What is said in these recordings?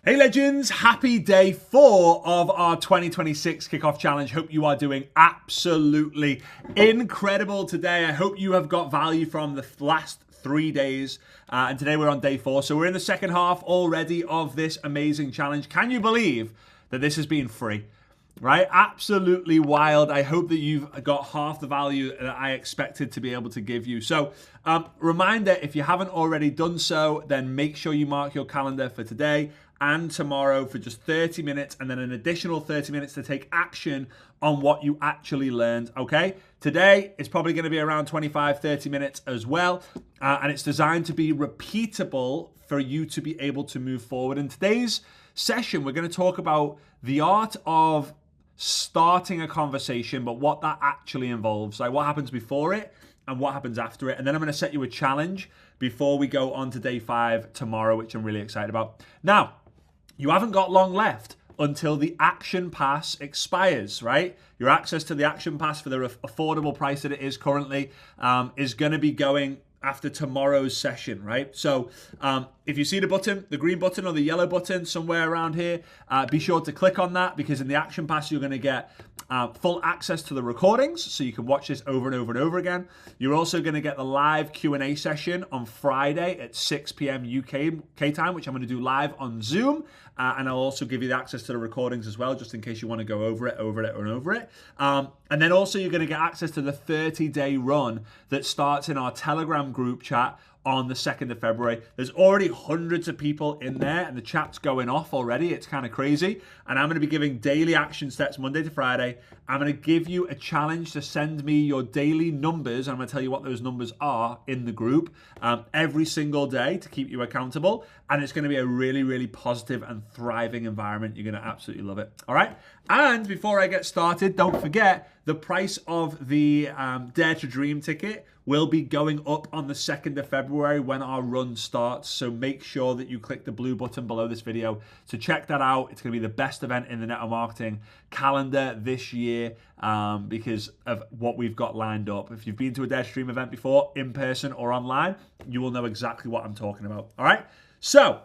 Hey legends, happy day 4 of our 2026 kickoff challenge. Hope you are doing absolutely incredible today. I hope you have got value from the last 3 days. And today we're on day 4. So we're in the second half already of this amazing challenge. Can you believe that this has been free? Right? Absolutely wild. I hope that you've got half the value that I expected to be able to give you. So reminder, if you haven't already done so, then make sure you mark your calendar for today and tomorrow for just 30 minutes and then an additional 30 minutes to take action on what you actually learned, okay? Today is probably going to be around 25, 30 minutes as well, and it's designed to be repeatable for you to be able to move forward. In today's session, we're going to talk about the art of starting a conversation, but what that actually involves, like what happens before it and what happens after it. And then I'm going to set you a challenge before we go on to day 5 tomorrow, which I'm really excited about. Now, you haven't got long left until the action pass expires, right? Your access to the action pass for the affordable price that it is currently is going to be going after tomorrow's session, right? So if you see the button, the green button or the yellow button somewhere around here, be sure to click on that, because in the action pass, you're going to get full access to the recordings, so you can watch this over and over and over again. You're also going to get the live Q&A session on Friday at 6 p.m. UK time, which I'm going to do live on Zoom. And I'll also give you the access to the recordings as well, just in case you want to go over it. And then also you're going to get access to the 30-day run that starts in our Telegram group chat on the 2nd of February. There's already hundreds of people in there and the chat's going off already. It's kind of crazy. And I'm going to be giving daily action steps Monday to Friday. I'm going to give you a challenge to send me your daily numbers. I'm going to tell you what those numbers are in the group every single day to keep you accountable. And it's going to be a really, really positive and thriving environment. You're going to absolutely love it. All right. And before I get started, don't forget the price of the Dare to Dream ticket will be going up on the 2nd of February when our run starts. So make sure that you click the blue button below this video to check that out. It's going to be the best event in the network marketing calendar this year because of what we've got lined up. If you've been to a Dare to Dream event before, in person or online, you will know exactly what I'm talking about. All right. So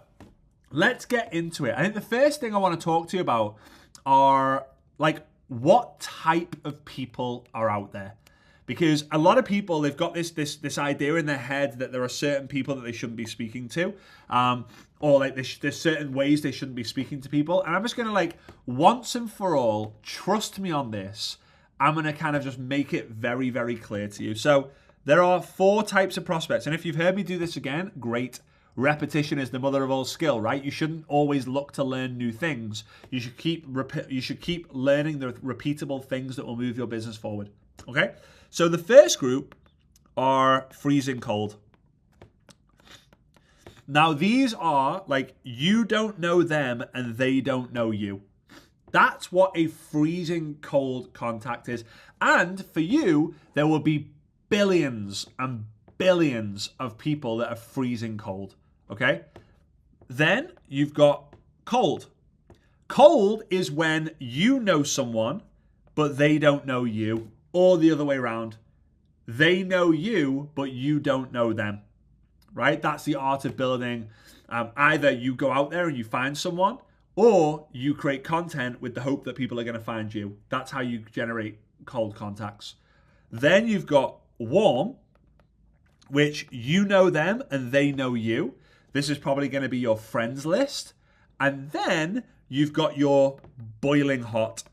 let's get into it. I think the first thing I want to talk to you about are what type of people are out there. Because a lot of people, they've got this idea in their head that there are certain people that they shouldn't be speaking to, or there's certain ways they shouldn't be speaking to people. And I'm just going to once and for all, trust me on this, I'm going to kind of just make it very, very clear to you. So there are 4 types of prospects. And if you've heard me do this again, great. Repetition is the mother of all skill, right? You shouldn't always look to learn new things. You should keep learning the repeatable things that will move your business forward. Okay? So the first group are freezing cold. Now these are you don't know them and they don't know you. That's what a freezing cold contact is. And for you, there will be billions and billions of people that are freezing cold. Okay? Then you've got cold. Cold is when you know someone, but they don't know you, or the other way around. They know you, but you don't know them, right? That's the art of building. Either you go out there and you find someone, or you create content with the hope that people are going to find you. That's how you generate cold contacts. Then you've got warm, which you know them and they know you. This is probably going to be your friends list. And then you've got your boiling hot.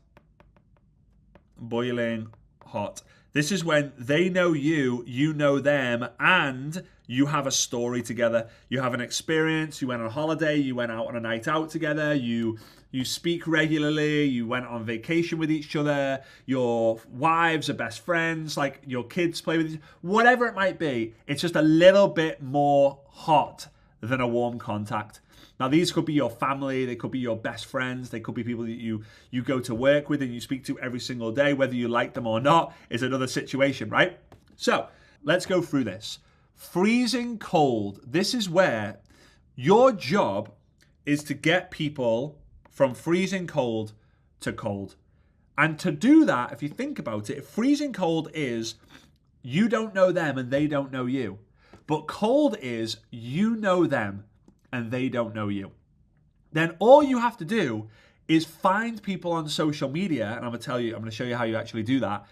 Boiling hot. This is when they know you, you know them, and you have a story together. You have an experience. You went on holiday. You went out on a night out together. You speak regularly. You went on vacation with each other. Your wives are best friends. Your kids play with each other. Whatever it might be, it's just a little bit more hot than a warm contact. Now, these could be your family, they could be your best friends, they could be people that you go to work with and you speak to every single day. Whether you like them or not is another situation, right? So let's go through this. Freezing cold. This is where your job is to get people from freezing cold to cold. And to do that, if you think about it, freezing cold is you don't know them and they don't know you. But cold is you know them and they don't know you. then all you have to do is find people on social media, and I'm going to show you how you actually do that.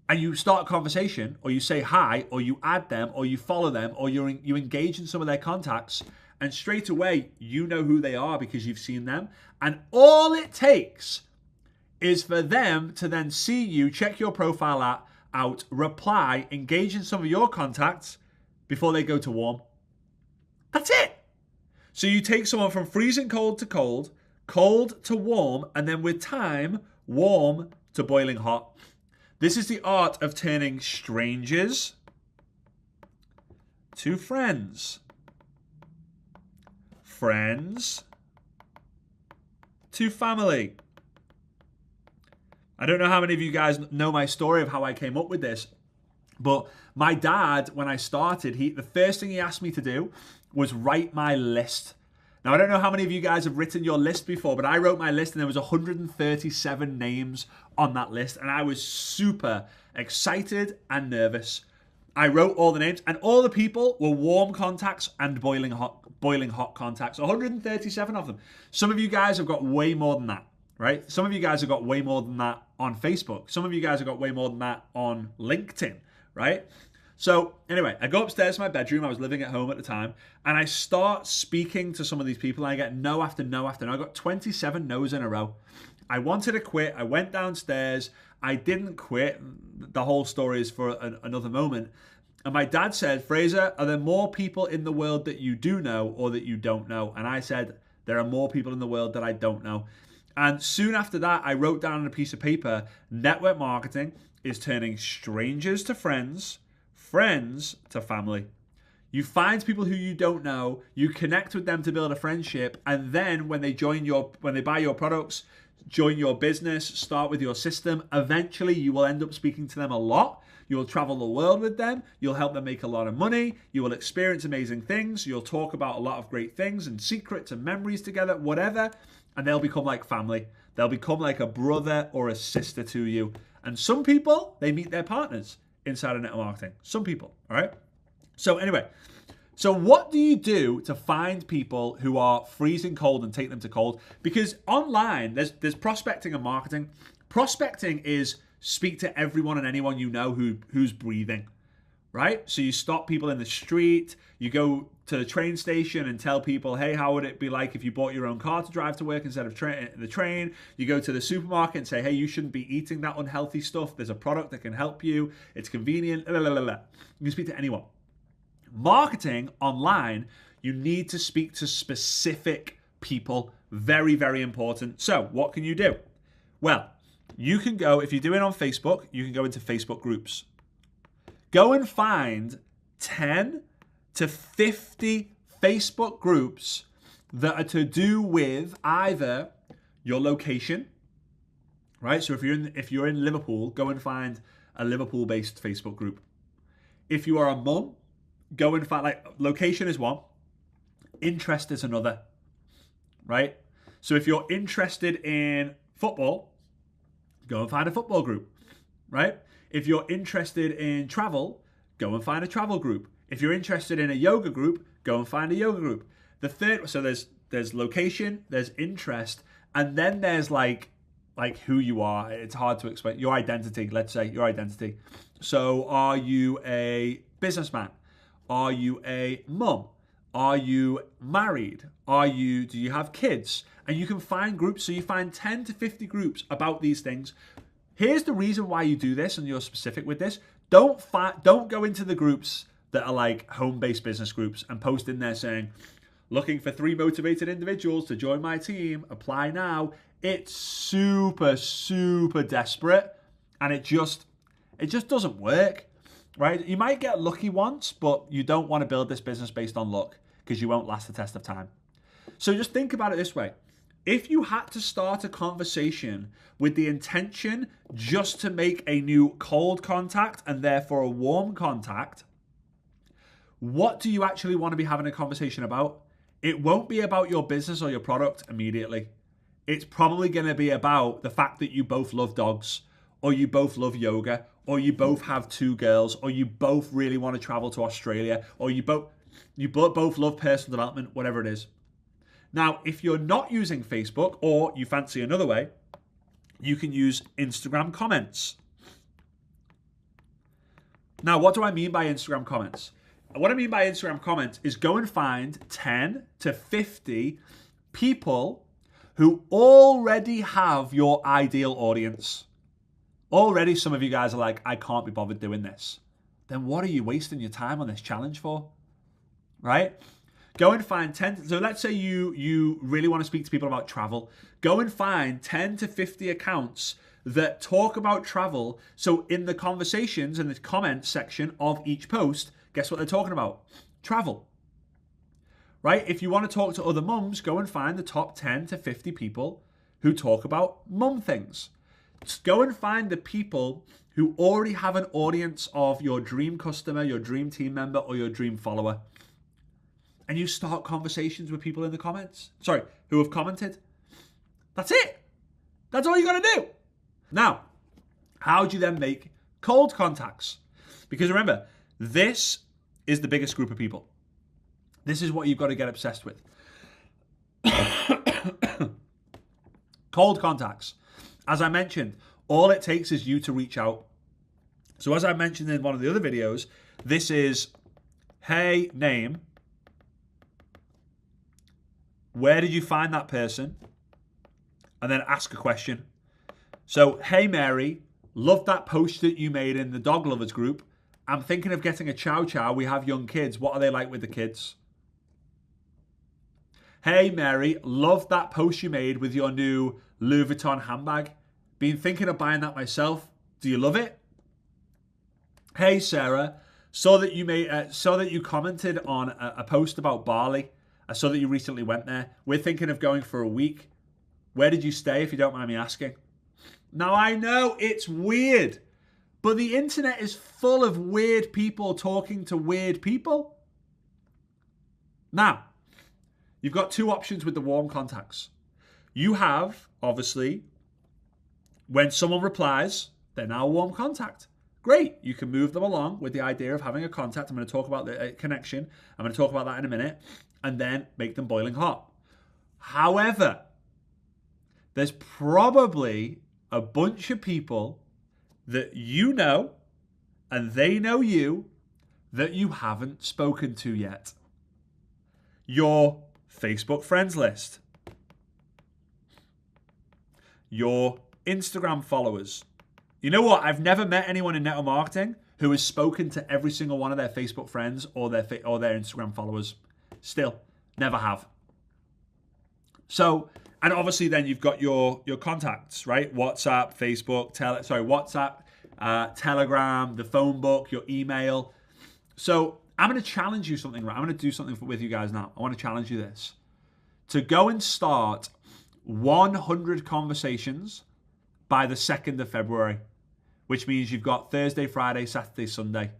And you start a conversation, or you say hi, or you add them, or you follow them, or you engage in some of their contacts, and straight away you know who they are because you've seen them. And all it takes is for them to then see you, check your profile out, reply, engage in some of your contacts before they go to warm. That's it. So you take someone from freezing cold to cold, cold to warm, and then with time, warm to boiling hot. This is the art of turning strangers to friends, friends to family. I don't know how many of you guys know my story of how I came up with this, but my dad, when I started, the first thing he asked me to do was write my list. Now, I don't know how many of you guys have written your list before, but I wrote my list and there was 137 names on that list, and I was super excited and nervous. I wrote all the names, and all the people were warm contacts and boiling hot contacts, 137 of them. Some of you guys have got way more than that, right? Some of you guys have got way more than that on Facebook. Some of you guys have got way more than that on LinkedIn, right? So anyway, I go upstairs to my bedroom. I was living at home at the time, and I start speaking to some of these people, and I get no after no after no. I got 27 no's in a row. I wanted to quit. I went downstairs. I didn't quit. The whole story is for another moment. And my dad said, Frazer, are there more people in the world that you do know or that you don't know? And I said, there are more people in the world that I don't know. And soon after that, I wrote down on a piece of paper, network marketing is turning strangers to friends, friends to family. You find people who you don't know, you connect with them to build a friendship, and then when they buy your products, join your business, start with your system, eventually you will end up speaking to them a lot. You'll travel the world with them, you'll help them make a lot of money, you will experience amazing things, you'll talk about a lot of great things and secrets and memories together, whatever, and they'll become like family. They'll become like a brother or a sister to you. And some people, they meet their partners inside of network marketing. Some people, all right? So anyway, so what do you do to find people who are freezing cold and take them to cold? Because online, there's prospecting and marketing. Prospecting is speak to everyone and anyone you know who's breathing, right? So you stop people in the street, you go to the train station and tell people, hey, how would it be like if you bought your own car to drive to work instead of the train? You go to the supermarket and say, hey, you shouldn't be eating that unhealthy stuff. There's a product that can help you. It's convenient. You can speak to anyone. Marketing online, you need to speak to specific people. Very, very important. So what can you do? Well, you can go, if you're doing it on Facebook, you can go into Facebook groups. Go and find 10 to 50 Facebook groups that are to do with either your location, right? So if you're in Liverpool, go and find a Liverpool-based Facebook group. If you are a mum, go and find, like, location is one, interest is another, right? So if you're interested in football, go and find a football group, right? If you're interested in travel, go and find a travel group. If you're interested in a yoga group, go and find a yoga group. The third, so there's location, there's interest, and then there's like who you are. It's hard to explain. Your identity, let's say your identity. So are you a businessman? Are you a mum? Are you married? Do you have kids? And you can find groups. So you find 10 to 50 groups about these things. Here's the reason why you do this, and you're specific with this. Don't go into the groups that are like home-based business groups and post in there saying, looking for 3 motivated individuals to join my team, apply now. It's super, super desperate, and it just doesn't work, right? You might get lucky once, but you don't want to build this business based on luck because you won't last the test of time. So just think about it this way. If you had to start a conversation with the intention just to make a new cold contact and therefore a warm contact, what do you actually want to be having a conversation about? It won't be about your business or your product immediately. It's probably going to be about the fact that you both love dogs, or you both love yoga, or you both have 2 girls, or you both really want to travel to Australia, or you both love personal development, whatever it is. Now, if you're not using Facebook or you fancy another way, you can use Instagram comments. Now, what do I mean by Instagram comments? What I mean by Instagram comments is go and find 10 to 50 people who already have your ideal audience. Already some of you guys are like, I can't be bothered doing this. Then what are you wasting your time on this challenge for? Right? Go and find 10. So let's say you really want to speak to people about travel. Go and find 10 to 50 accounts that talk about travel. So in the conversations in the comments section of each post, guess what they're talking about? Travel. Right? If you want to talk to other mums, go and find the top 10 to 50 people who talk about mum things. Just go and find the people who already have an audience of your dream customer, your dream team member, or your dream follower. And you start conversations with people in the comments. Sorry, who have commented. That's it. That's all you got to do. Now, how do you then make cold contacts? Because remember, this is the biggest group of people. This is what you've got to get obsessed with. Cold contacts. As I mentioned, all it takes is you to reach out. So as I mentioned in one of the other videos, this is, hey, name. Where did you find that person? And then ask a question. So, hey, Mary, loved that post that you made in the dog lovers group. I'm thinking of getting a chow chow. We have young kids. What are they like with the kids? Hey, Mary, loved that post you made with your new Louis Vuitton handbag. Been thinking of buying that myself. Do you love it? Hey, Sarah, saw that you commented on a post about Bali. I saw that you recently went there. We're thinking of going for a week. Where did you stay, if you don't mind me asking? Now, I know it's weird, but the internet is full of weird people talking to weird people. Now, you've got two options with the warm contacts. You have, obviously, when someone replies, they're now a warm contact. Great. You can move them along with the idea of having a contact. I'm going to talk about the connection. I'm going to talk about that in a minute. And then make them boiling hot. However, there's probably a bunch of people that you know and they know you that you haven't spoken to yet. Your Facebook friends list. Your Instagram followers. You know what? I've never met anyone in network marketing who has spoken to every single one of their Facebook friends or their Instagram followers. Still, never have. So, and obviously then you've got your contacts, right? WhatsApp, Facebook, WhatsApp, Telegram, the phone book, your email. So I'm going to challenge you something, right? I'm going to do something with you guys now. I want to challenge you this. To go and start 100 conversations by the 2nd of February, which means you've got Thursday, Friday, Saturday, Sunday,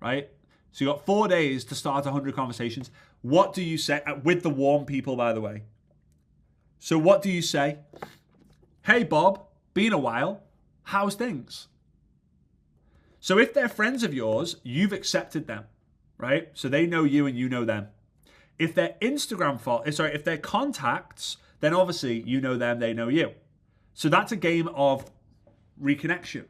right? So you've got 4 days to start 100 conversations. What do you say? With the warm people, by the way. So what do you say? Hey, Bob, been a while. How's things? So if they're friends of yours, you've accepted them, right? So they know you and you know them. If they're if they're contacts, then obviously you know them, they know you. So that's a game of reconnection.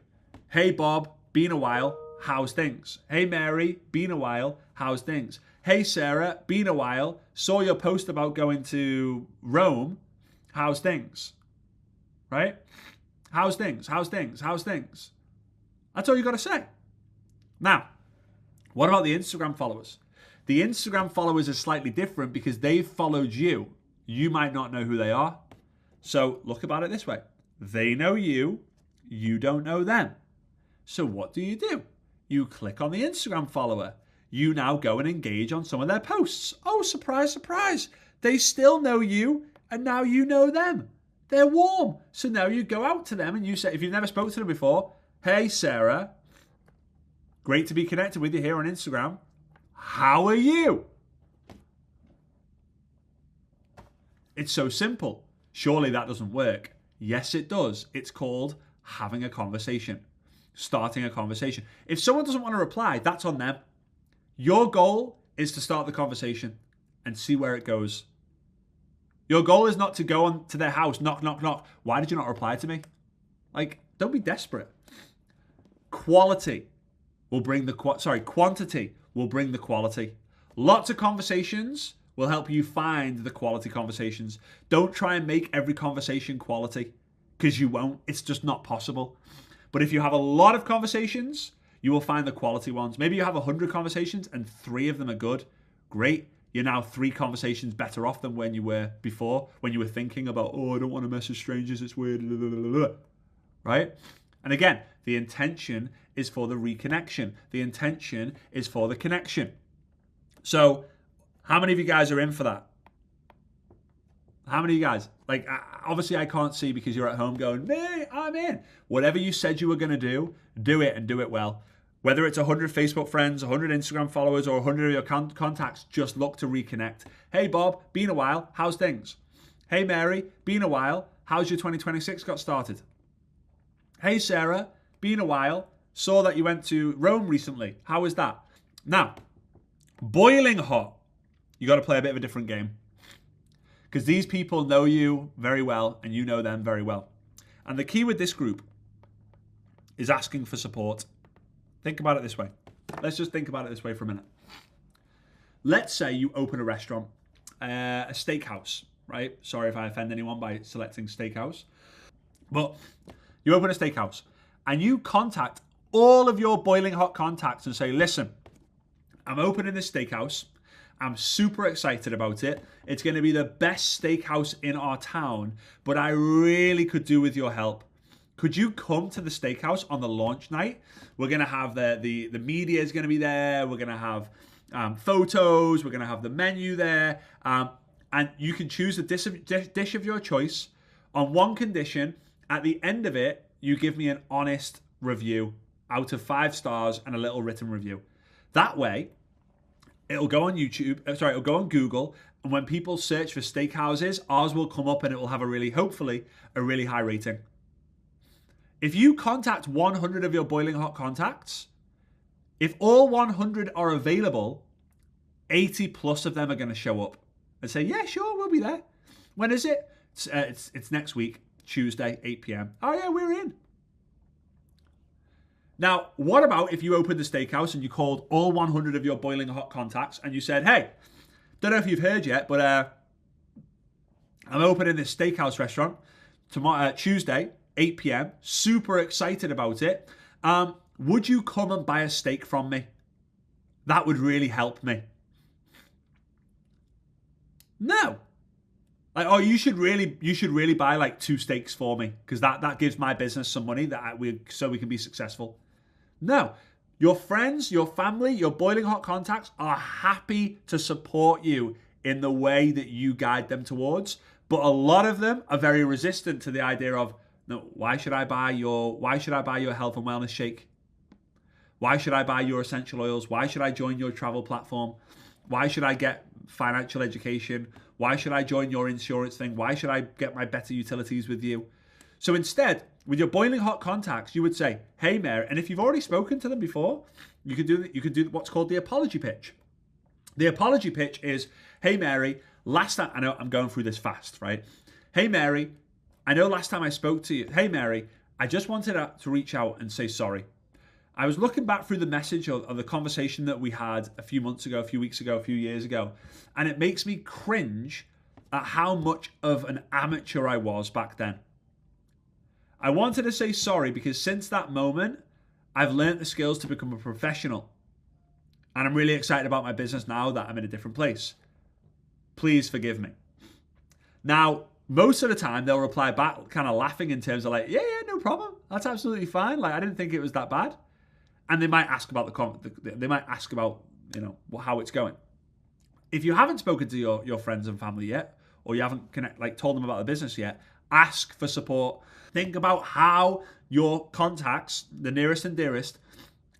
Hey, Bob, been a while. How's things? Hey, Mary, been a while. How's things? Hey, Sarah, been a while. Saw your post about going to Rome. How's things? Right? How's things? How's things? How's things? That's all you got to say. Now, what about the Instagram followers? The Instagram followers are slightly different because they've followed you. You might not know who they are. So look about it this way. They know you. You don't know them. So what do? You click on the Instagram follower. You now go and engage on some of their posts. Oh, surprise, surprise. They still know you, and now you know them. They're warm. So now you go out to them and you say, if you've never spoken to them before, hey, Sarah, great to be connected with you here on Instagram. How are you? It's so simple. Surely that doesn't work. Yes, it does. It's called having a conversation, starting a conversation. If someone doesn't want to reply, that's on them. Your goal is to start the conversation and see where it goes. Your goal is not to go on to their house, knock, knock, knock. Why did you not reply to me? Like, don't be desperate. Quantity will bring the quality. Lots of conversations will help you find the quality conversations. Don't try and make every conversation quality, because you won't. It's just not possible. But if you have a lot of conversations, you will find the quality ones. Maybe you have 100 conversations and 3 of them are good. Great. You're now 3 conversations better off than when you were before, when you were thinking about, oh, I don't want to message strangers, it's weird, right? And again, the intention is for the reconnection. The intention is for the connection. So how many of you guys are in for that? How many of you guys? Like, obviously I can't see because you're at home going, me, I'm in. Whatever you said you were going to do it and do it well. Whether it's 100 Facebook friends, 100 Instagram followers, or 100 of your contacts, just look to reconnect. Hey, Bob, been a while. How's things? Hey, Mary, been a while. How's your 2026 got started? Hey, Sarah, been a while. Saw that you went to Rome recently. How was that? Now, boiling hot, you got to play a bit of a different game. Because these people know you very well and you know them very well. And the key with this group is asking for support. Think about it this way. Let's just think about it this way for a minute. Let's say you open a restaurant, a steakhouse, right? Sorry if I offend anyone by selecting steakhouse. But you open a steakhouse and you contact all of your boiling hot contacts and say, listen, I'm opening this steakhouse. I'm super excited about it. It's going to be the best steakhouse in our town, but I really could do with your help. Could you come to the steakhouse on the launch night? We're going to have the media is going to be there. We're going to have photos. We're going to have the menu there. And you can choose the dish of your choice on one condition. At the end of it, you give me an honest review out of 5 stars and a little written review. That way, it'll go on it'll go on Google. And when people search for steakhouses, ours will come up and it will have hopefully, a really high rating. If you contact 100 of your boiling hot contacts, if all 100 are available, 80 plus of them are going to show up and say, yeah, sure, we'll be there. When is it? It's next week, Tuesday, 8 p.m. Oh yeah, we're in. Now, what about if you opened the steakhouse and you called all 100 of your boiling hot contacts and you said, hey, don't know if you've heard yet, but I'm opening this steakhouse restaurant tomorrow, Tuesday, 8 p.m. Super excited about it. Would you come and buy a steak from me? That would really help me. No. Like, oh, you should really buy like 2 steaks for me because that gives my business some money so we can be successful. No. Your friends, your family, your boiling hot contacts are happy to support you in the way that you guide them towards. But a lot of them are very resistant to the idea of, no, why should I buy your health and wellness shake? Why should I buy your essential oils? Why should I join your travel platform? Why should I get financial education? Why should I join your insurance thing? Why should I get my better utilities with you? So instead, with your boiling hot contacts, you would say, hey, Mary, and if you've already spoken to them before, you could do what's called the apology pitch. The apology pitch is, hey, Mary, last time, I know I'm going through this fast, right? Hey, Mary, I know last time I spoke to you, hey, Mary, I just wanted to reach out and say sorry. I was looking back through the message of the conversation that we had a few months ago, a few weeks ago, a few years ago, and it makes me cringe at how much of an amateur I was back then. I wanted to say sorry because since that moment, I've learned the skills to become a professional. And I'm really excited about my business now that I'm in a different place. Please forgive me. Now, most of the time, they'll reply back kind of laughing in terms of like, yeah, no problem. That's absolutely fine. Like, I didn't think it was that bad. And they might ask about how it's going. If you haven't spoken to your friends and family yet, or you haven't told them about the business yet, ask for support. Think about how your contacts, the nearest and dearest,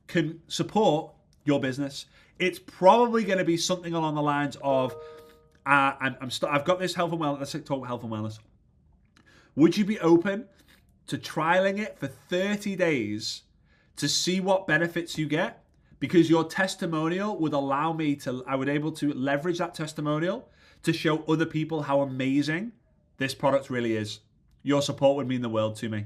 can support your business. It's probably going to be something along the lines of, I've got this health and wellness. Let's talk health and wellness. Would you be open to trialing it for 30 days to see what benefits you get? Because your testimonial would allow me I would able to leverage that testimonial to show other people how amazing this product really is. Your support would mean the world to me.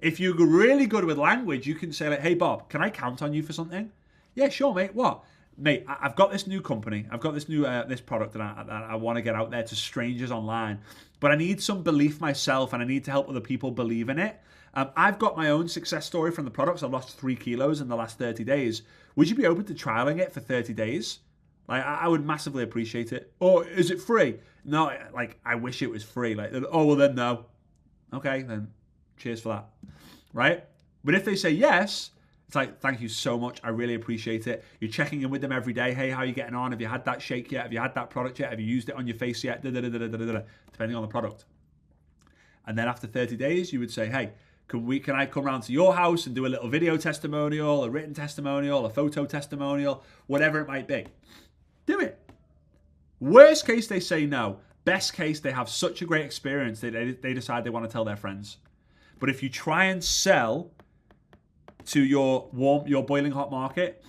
If you're really good with language, you can say like, hey Bob, can I count on you for something? Yeah, sure, mate. What? Mate, I've got this new company. I've got this new this product that I want to get out there to strangers online. But I need some belief myself, and I need to help other people believe in it. I've got my own success story from the products. I've lost 3 kilos in the last 30 days. Would you be open to trialing it for 30 days? Like, I would massively appreciate it. Or is it free? No, like, I wish it was free. Like, oh, well then no. Okay, then cheers for that. Right? But if they say yes, it's like, thank you so much. I really appreciate it. You're checking in with them every day. Hey, how are you getting on? Have you had that shake yet? Have you had that product yet? Have you used it on your face yet? Depending on the product. And then after 30 days, you would say, hey, can I come around to your house and do a little video testimonial, a written testimonial, a photo testimonial, whatever it might be. Do it. Worst case, they say no. Best case, they have such a great experience that they decide they want to tell their friends. But if you try and sell to your boiling hot market,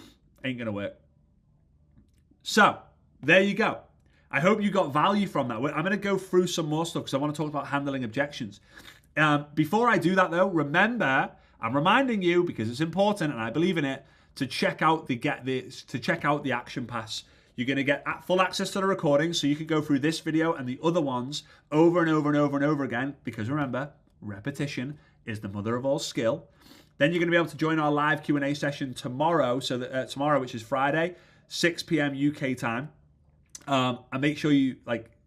ain't going to work. So, there you go. I hope you got value from that. I'm going to go through some more stuff because I want to talk about handling objections. Before I do that though, remember, I'm reminding you because it's important and I believe in it, to check out the action pass. You're going to get full access to the recording, so you can go through this video and the other ones over and over and over and over again, because remember, repetition is the mother of all skill. Then you're going to be able to join our live Q&A session tomorrow, tomorrow, which is Friday, 6 p.m. UK time. And make sure you,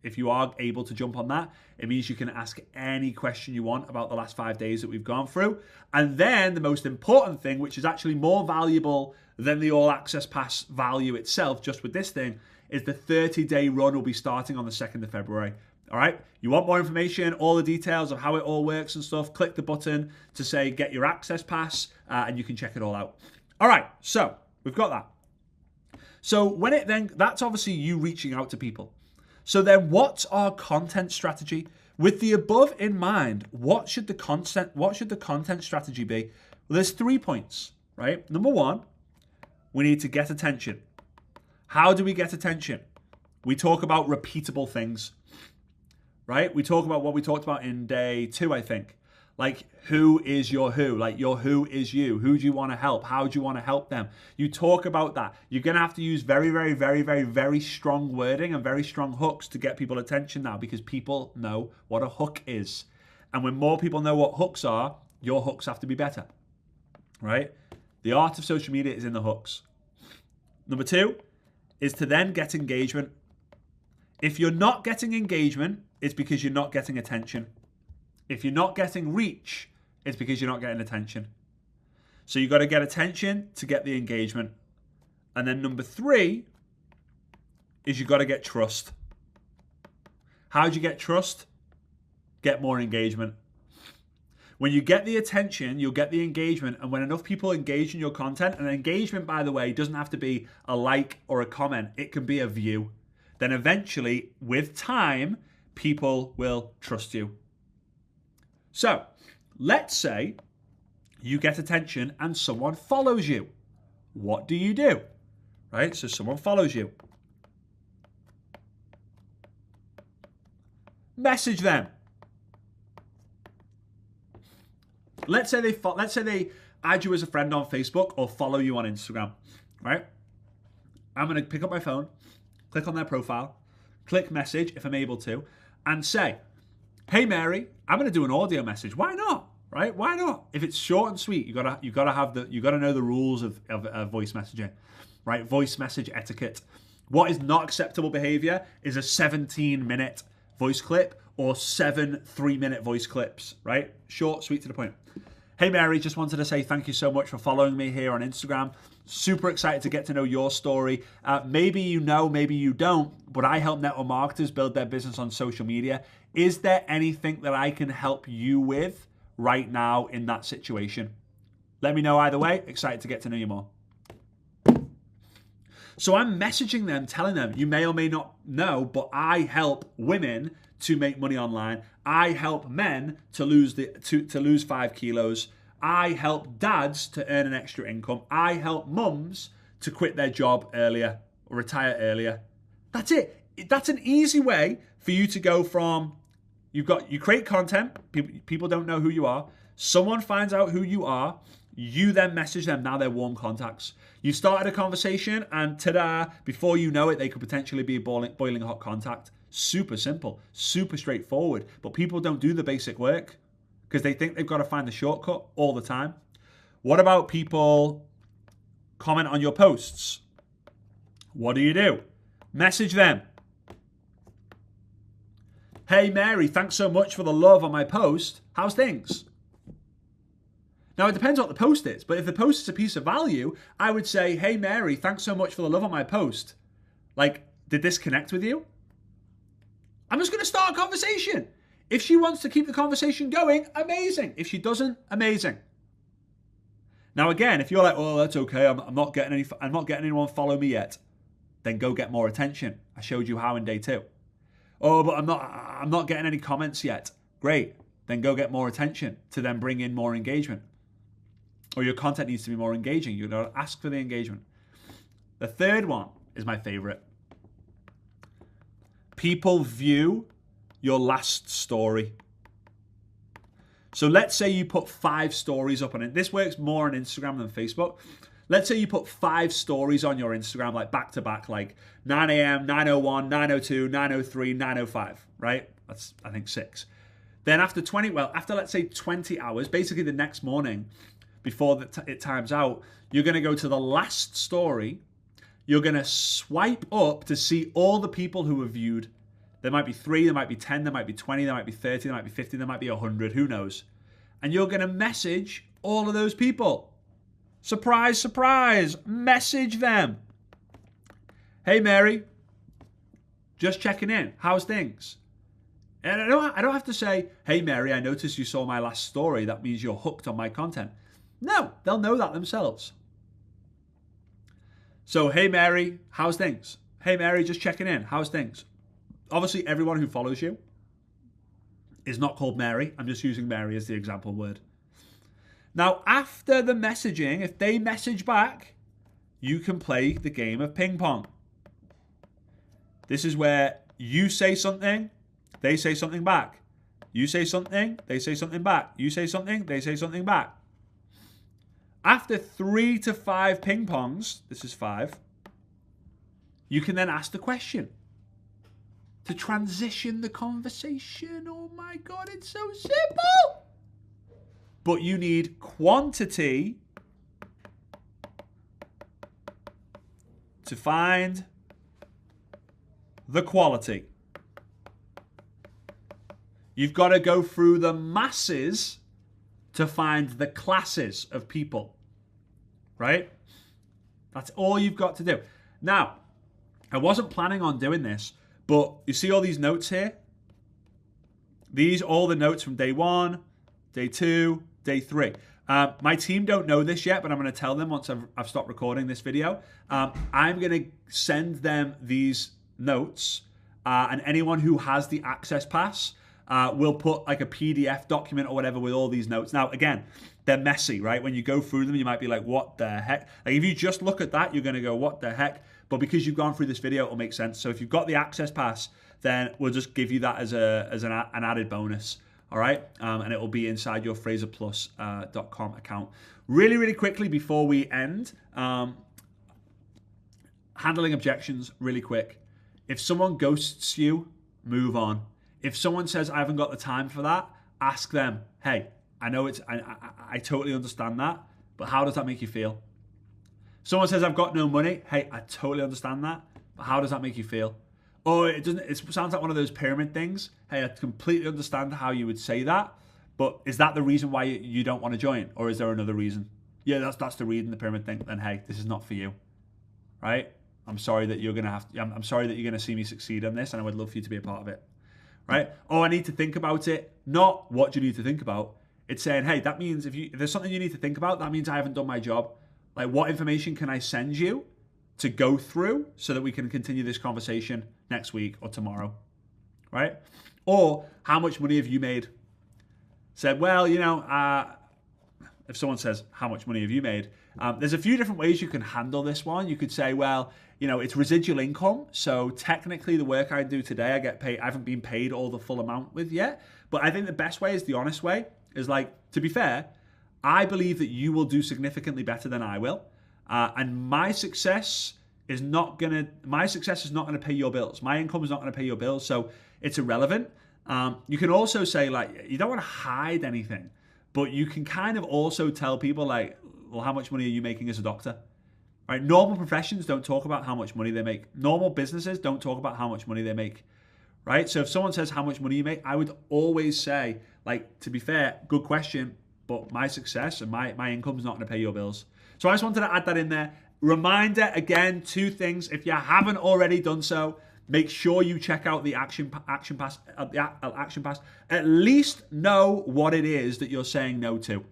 if you are able to jump on that, it means you can ask any question you want about the last 5 days that we've gone through. And then the most important thing, which is actually more valuable than the All Access Pass value itself, just with this thing, is the 30-day run will be starting on the 2nd of February. All right? You want more information, all the details of how it all works and stuff, click the button to say get your access pass, and you can check it all out. All right, so we've got that. So that's obviously you reaching out to people. So then what's our content strategy? With the above in mind, what should the content strategy be? Well, there's 3 points, right? Number 1, we need to get attention. How do we get attention? We talk about repeatable things, right? We talk about what we talked about in day 2, I think. Like, who is your who? Like, your who is you. Who do you want to help? How do you want to help them? You talk about that. You're going to have to use very, very, very, very, very strong wording and very strong hooks to get people attention now, because people know what a hook is. And when more people know what hooks are, your hooks have to be better, right? The art of social media is in the hooks. Number 2 is to then get engagement. If you're not getting engagement, it's because you're not getting attention. If you're not getting reach, it's because you're not getting attention. So you've got to get attention to get the engagement. And then number 3 is you've got to get trust. How do you get trust? Get more engagement. When you get the attention, you'll get the engagement. And when enough people engage in your content, and engagement, by the way, doesn't have to be a like or a comment. It can be a view. Then eventually, with time, people will trust you. So, let's say you get attention and someone follows you. What do you do? Right? So someone follows you. Message them. Let's say they add you as a friend on Facebook or follow you on Instagram, right? I'm going to pick up my phone, click on their profile, click message if I'm able to, and say, hey Mary, I'm going to do an audio message. Why not? Right? Why not? If it's short and sweet, you gotta know the rules of voice messaging, right? Voice message etiquette. What is not acceptable behavior is a 17-minute voice clip or 7 3-minute voice clips, right? Short, sweet, to the point. Hey Mary, just wanted to say thank you so much for following me here on Instagram. Super excited to get to know your story. Maybe you know, maybe you don't, but I help network marketers build their business on social media. Is there anything that I can help you with right now in that situation? Let me know either way. Excited to get to know you more. So I'm messaging them, telling them, you may or may not know, but I help women to make money online. I help men to lose 5 kilos. I help dads to earn an extra income. I help mums to quit their job earlier or retire earlier. That's it. that's an easy way for you to go from, you create content, people don't know who you are, someone finds out who you are, you then message them, now they're warm contacts. You started a conversation and ta-da, before you know it, they could potentially be a boiling hot contact. Super simple, super straightforward, but people don't do the basic work because they think they've got to find the shortcut all the time. What about people comment on your posts? What do? Message them. Hey Mary, thanks so much for the love on my post. How's things? Now it depends what the post is, but if the post is a piece of value, I would say, hey Mary, thanks so much for the love on my post. Like, did this connect with you? I'm just going to start a conversation. If she wants to keep the conversation going, amazing. If she doesn't, amazing. Now again, if you're like, oh, that's okay, I'm not getting anyone follow me yet, then go get more attention. I showed you how in day 2. Oh, but I'm not getting any comments yet. Great. Then go get more attention to then bring in more engagement. Or your content needs to be more engaging. You're going to ask for the engagement. The third one is my favorite. People view your last story. So let's say you put 5 stories up on it. This works more on Instagram than Facebook. Let's say you put 5 stories on your Instagram, like back to back, like 9 a.m., 9:01, 9:02, 9:03, 9:05, right? That's, I think, 6. Then after let's say 20 hours, basically the next morning, before it times out, you're going to go to the last story. You're going to swipe up to see all the people who have viewed. There might be 3, there might be 10, there might be 20, there might be 30, there might be 50, there might be 100, who knows? And you're going to message all of those people. Surprise, surprise, message them. Hey Mary, just checking in, how's things? And I don't have to say, hey Mary, I noticed you saw my last story, that means you're hooked on my content. No, they'll know that themselves. So, hey Mary, how's things? Hey Mary, just checking in, how's things? Obviously, everyone who follows you is not called Mary. I'm just using Mary as the example word. Now, after the messaging, if they message back, you can play the game of ping pong. This is where you say something, they say something back. You say something, they say something back. You say something, they say something back. After 3 to 5 ping pongs, this is 5, you can then ask the question to transition the conversation. Oh my God, it's so simple. But you need quantity to find the quality. You've got to go through the masses to find the classes of people, right? That's all you've got to do. Now, I wasn't planning on doing this, but you see all these notes here? These are all the notes from day 1, day 2, day 3. My team don't know this yet, but I'm going to tell them once I've stopped recording this video. I'm going to send them these notes, and anyone who has the access pass will put like a PDF document or whatever with all these notes. Now, again, they're messy, right? When you go through them, you might be like, what the heck? Like if you just look at that, you're going to go, what the heck? But because you've gone through this video, it'll make sense. So if you've got the access pass, then we'll just give you that as an added bonus. All right, and it will be inside your FrazerPlus.com account. Really, really quickly before we end, handling objections really quick. If someone ghosts you, move on. If someone says, I haven't got the time for that, ask them, hey, I know I totally understand that, but how does that make you feel? Someone says, I've got no money. Hey, I totally understand that, but how does that make you feel? Or it sounds like one of those pyramid things. Hey, I completely understand how you would say that, but is that the reason why you don't want to join? Or is there another reason? Yeah, that's the reason, the pyramid thing. Then hey, this is not for you, right? I'm sorry that you're gonna see me succeed on this, and I would love for you to be a part of it, right? Oh, I need to think about it. Not what you need to think about. It's saying, hey, that means if there's something you need to think about, that means I haven't done my job. Like, what information can I send you to go through so that we can continue this conversation next week or tomorrow, right? Or how much money have you made? Said, well, if someone says, how much money have you made? There's a few different ways you can handle this one. You could say, well, it's residual income. So technically the work I do today, I get paid. I haven't been paid all the full amount with yet. But I think the best way is the honest way, is like, to be fair, I believe that you will do significantly better than I will. And my success is not gonna pay your bills. My income is not gonna pay your bills. So it's irrelevant. You can also say, like, you don't want to hide anything, but you can kind of also tell people, like, well, how much money are you making as a doctor? Right? Normal professions don't talk about how much money they make. Normal businesses don't talk about how much money they make. Right? So if someone says how much money you make, I would always say, like, to be fair, good question, but my success and my income is not going to pay your bills. So I just wanted to add that in there. Reminder, again, 2 things. If you haven't already done so, make sure you check out the action pass. At least know what it is that you're saying no to.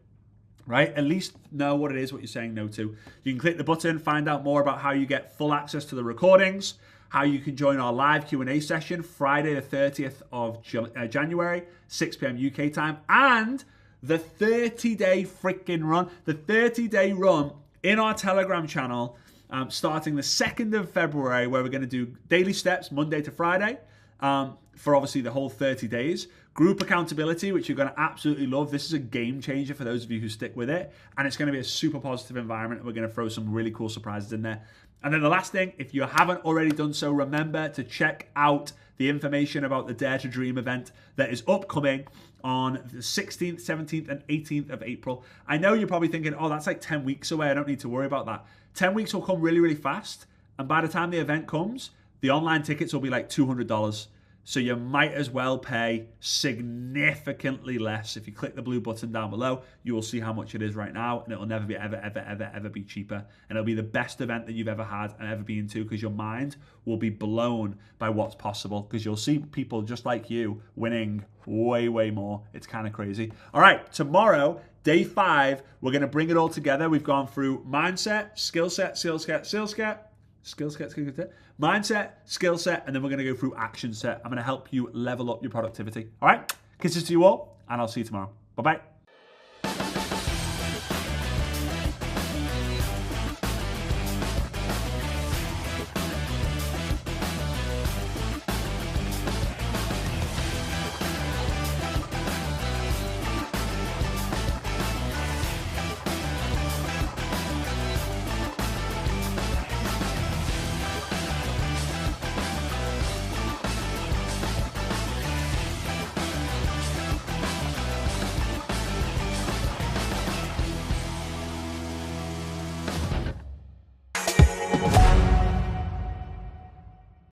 Right? At least know what it is what you're saying no to. You can click the button, find out more about how you get full access to the recordings, how you can join our live Q&A session Friday the 30th of January, 6 p.m. UK time, and the 30-day freaking run, the 30-day run in our Telegram channel, starting the 2nd of February, where we're going to do daily steps Monday to Friday for obviously the whole 30 days. Group accountability, which you're going to absolutely love. This is a game changer for those of you who stick with it. And it's going to be a super positive environment. And we're going to throw some really cool surprises in there. And then the last thing, if you haven't already done so, remember to check out the information about the Dare to Dream event that is upcoming on the 16th, 17th, and 18th of April. I know you're probably thinking, oh, that's like 10 weeks away. I don't need to worry about that. 10 weeks will come really, really fast. And by the time the event comes, the online tickets will be like $200. So you might as well pay significantly less. If you click the blue button down below, you will see how much it is right now, and it will never be ever be cheaper. And it'll be the best event that you've ever had and ever been to, because your mind will be blown by what's possible, because you'll see people just like you winning way, way more. It's kind of crazy. All right, tomorrow, day 5, we're going to bring it all together. We've gone through mindset, skill set, mindset, skill set, and then we're going to go through action set. I'm going to help you level up your productivity. All right? Kisses to you all, and I'll see you tomorrow. Bye-bye.